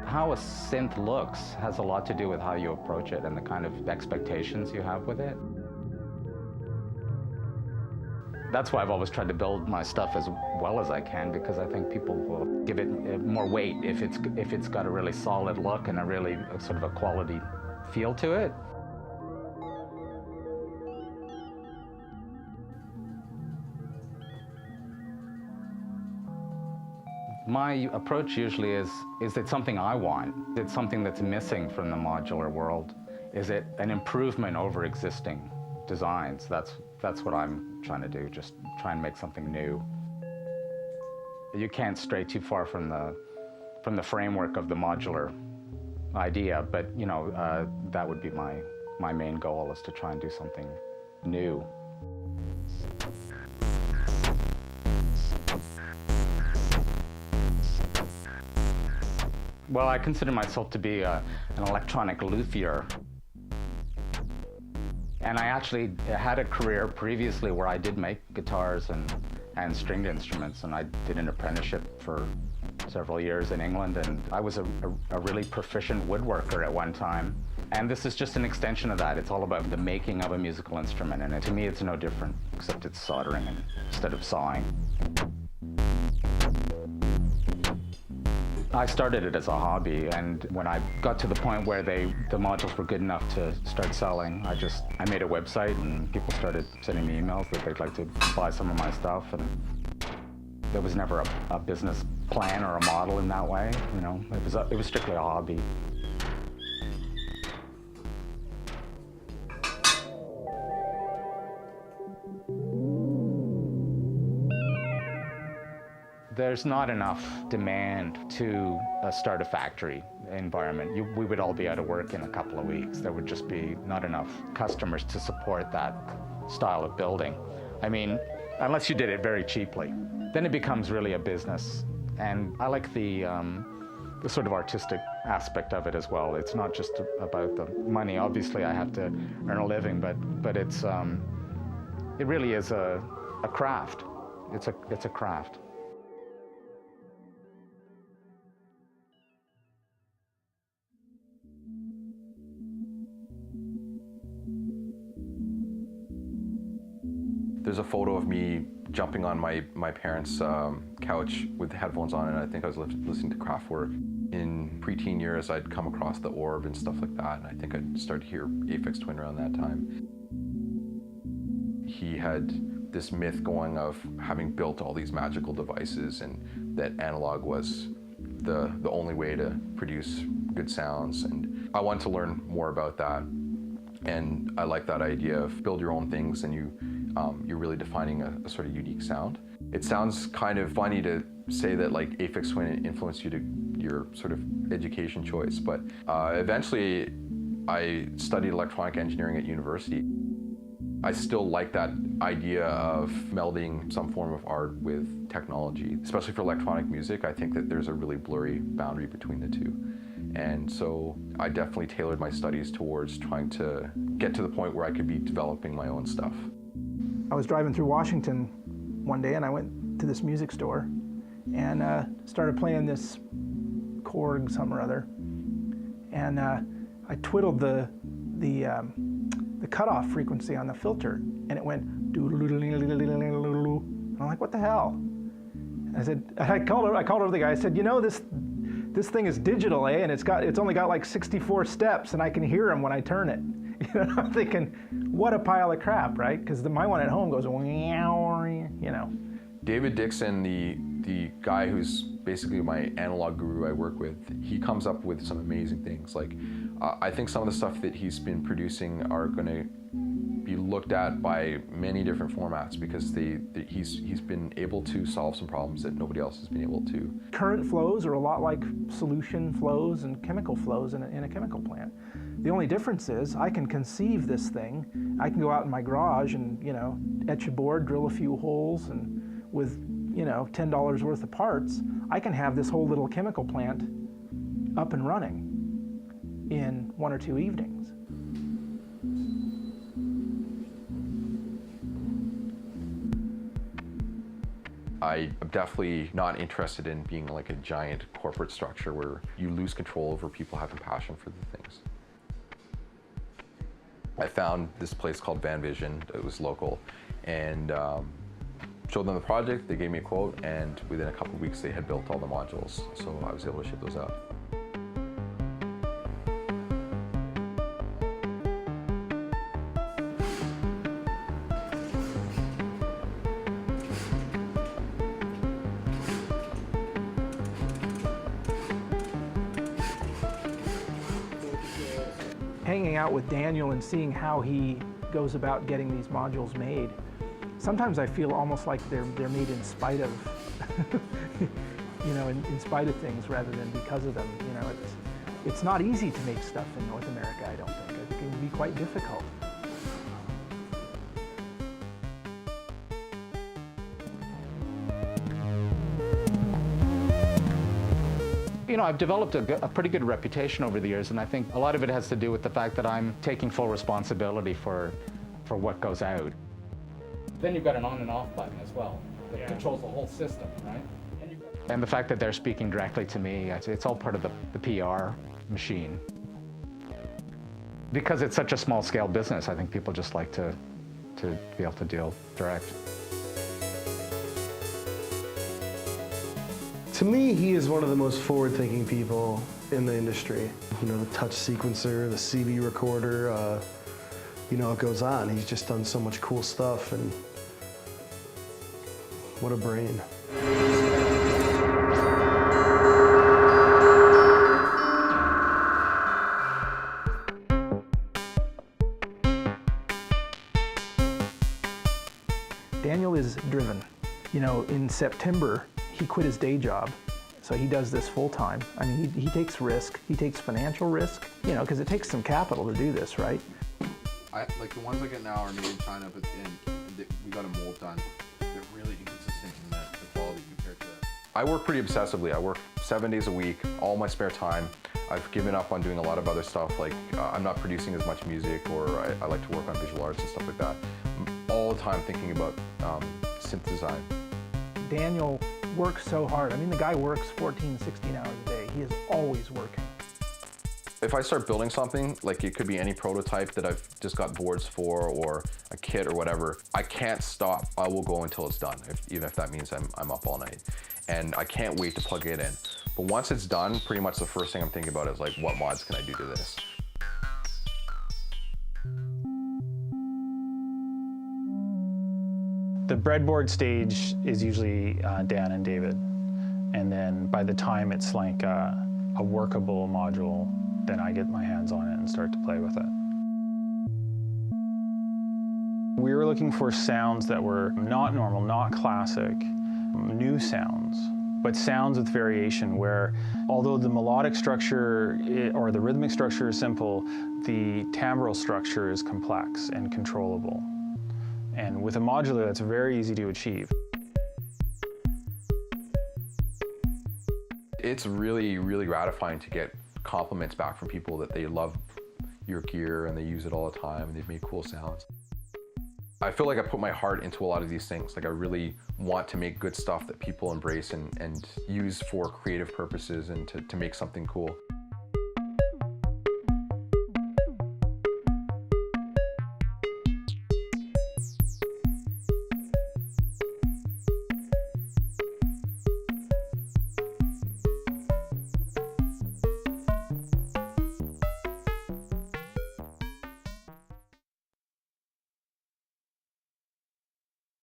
How a synth looks has a lot to do with how you approach it and the kind of expectations you have with it. That's why I've always tried to build my stuff as well as I can, because I think people will give it more weight if it's got a really solid look and a really sort of a quality feel to it. My approach usually is it something I want? Is it something that's missing from the modular world? Is it an improvement over existing designs? That's what I'm trying to do, just try and make something new. You can't stray too far from the framework of the modular idea, but you know, that would be my main goal, is to try and do something new. Well, I consider myself to be an electronic luthier. And I actually had a career previously where I did make guitars and stringed instruments, and I did an apprenticeship for several years in England, and I was a really proficient woodworker at one time. And this is just an extension of that. It's all about the making of a musical instrument, and to me it's no different, except it's soldering instead of sawing. I started it as a hobby, and when I got to the point where the modules were good enough to start selling, I made a website, and people started sending me emails that they'd like to buy some of my stuff, and there was never a business plan or a model in that way. You know, it was strictly a hobby. There's not enough demand to start a factory environment. We would all be out of work in a couple of weeks. There would just be not enough customers to support that style of building. I mean, unless you did it very cheaply. Then it becomes really a business. And I like the sort of artistic aspect of it as well. It's not just about the money. Obviously, I have to earn a living, but it really is a craft. It's a craft. There's a photo of me jumping on my parents' couch with headphones on, and I think I was listening to Kraftwerk. In preteen years, I'd come across the Orb and stuff like that, and I think I'd started to hear Aphex Twin around that time. He had this myth going of having built all these magical devices, and that analog was the only way to produce good sounds. And I wanted to learn more about that, and I like that idea of build your own things, and you're really defining a sort of unique sound. It sounds kind of funny to say that like Aphex Twin influenced you to your sort of education choice, but eventually I studied electronic engineering at university. I still like that idea of melding some form of art with technology, especially for electronic music. I think that there's a really blurry boundary between the two. And so I definitely tailored my studies towards trying to get to the point where I could be developing my own stuff. I was driving through Washington one day, and I went to this music store and started playing this Korg some or other. And I twiddled the cutoff frequency on the filter, and it went doo-doo-doo-doo-doo-doo-doo-doo. And I'm like, what the hell? And I called over the guy. I said, you know, this thing is digital, eh? And it's only got like 64 steps, and I can hear them when I turn it. You know, I'm thinking, what a pile of crap, right? Because my one at home goes, you know. David Dixon, the guy who's basically my analog guru I work with, he comes up with some amazing things. Like, I think some of the stuff that he's been producing are going to be looked at by many different formats, because he's been able to solve some problems that nobody else has been able to. Current flows are a lot like solution flows and chemical flows in a chemical plant. The only difference is I can conceive this thing. I can go out in my garage and, you know, etch a board, drill a few holes, and with, you know, $10 worth of parts, I can have this whole little chemical plant up and running in 1 or 2 evenings. I'm definitely not interested in being like a giant corporate structure where you lose control over people having passion for the things. I found this place called Van Vision. It was local, and showed them the project. They gave me a quote, and within a couple of weeks they had built all the modules, so I was able to ship those out. Hanging out with Danjel and seeing how he goes about getting these modules made, sometimes I feel almost like they're made in spite of, you know, in spite of things rather than because of them. You know, it's not easy to make stuff in North America, I don't think. It can be quite difficult. You know, I've developed a pretty good reputation over the years, and I think a lot of it has to do with the fact that I'm taking full responsibility for what goes out. Then you've got an on and off button as well that controls the whole system, right? And the fact that they're speaking directly to me, it's all part of the PR machine. Because it's such a small scale business, I think people just like to be able to deal direct. To me, he is one of the most forward-thinking people in the industry. You know, the touch sequencer, the CB recorder, you know, it goes on. He's just done so much cool stuff, and what a brain. Danjel is driven. You know, in September, he quit his day job, so he does this full time. I mean, he takes risk. He takes financial risk, you know, because it takes some capital to do this, right? Like the ones I get now are made in China, but we got a mold done. They're really inconsistent in the quality compared to that. I work pretty obsessively. I work 7 days a week, all my spare time. I've given up on doing a lot of other stuff, like I'm not producing as much music, or I like to work on visual arts and stuff like that. I'm all the time thinking about synth design. Danjel works so hard. I mean, the guy works 14, 16 hours a day. He is always working. If I start building something, like it could be any prototype that I've just got boards for, or a kit or whatever, I can't stop. I will go until it's done, even if that means I'm up all night. And I can't wait to plug it in. But once it's done, pretty much the first thing I'm thinking about is like, what mods can I do to this? The breadboard stage is usually Dan and David. And then by the time it's like a workable module, then I get my hands on it and start to play with it. We were looking for sounds that were not normal, not classic, new sounds, but sounds with variation where, although the melodic structure or the rhythmic structure is simple, the timbral structure is complex and controllable. And with a modular, that's very easy to achieve. It's really, really gratifying to get compliments back from people that they love your gear and they use it all the time and they've made cool sounds. I feel like I put my heart into a lot of these things. Like I really want to make good stuff that people embrace and use for creative purposes and to make something cool.